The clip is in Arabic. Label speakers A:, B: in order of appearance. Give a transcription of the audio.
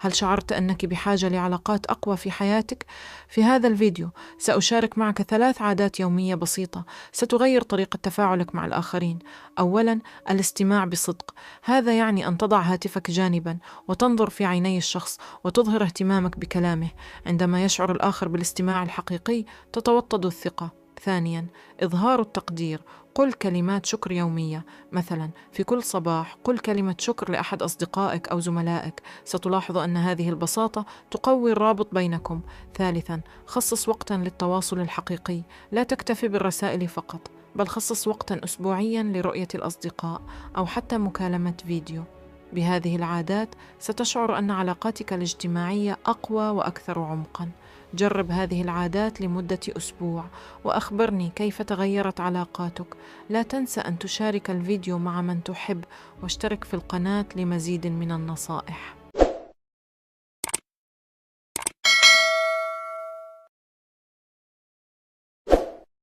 A: هل شعرت أنك بحاجة لعلاقات أقوى في حياتك؟ في هذا الفيديو سأشارك معك 3 عادات يومية بسيطة ستغير طريقة تفاعلك مع الآخرين. أولاً، الاستماع بصدق. هذا يعني أن تضع هاتفك جانباً وتنظر في عيني الشخص وتظهر اهتمامك بكلامه. عندما يشعر الآخر بالاستماع الحقيقي تتوطد الثقة. ثانياً، إظهار التقدير. قل كلمات شكر يومية، مثلاً في كل صباح قل كلمة شكر لأحد أصدقائك أو زملائك. ستلاحظ أن هذه البساطة تقوي الرابط بينكم. ثالثاً، خصص وقتاً للتواصل الحقيقي. لا تكتفي بالرسائل فقط، بل خصص وقتاً أسبوعياً لرؤية الأصدقاء أو حتى مكالمة فيديو. بهذه العادات ستشعر أن علاقاتك الاجتماعية أقوى وأكثر عمقاً. جرب هذه العادات لمدة أسبوع وأخبرني كيف تغيرت علاقاتك. لا تنسى أن تشارك الفيديو مع من تحب، واشترك في القناة لمزيد من النصائح.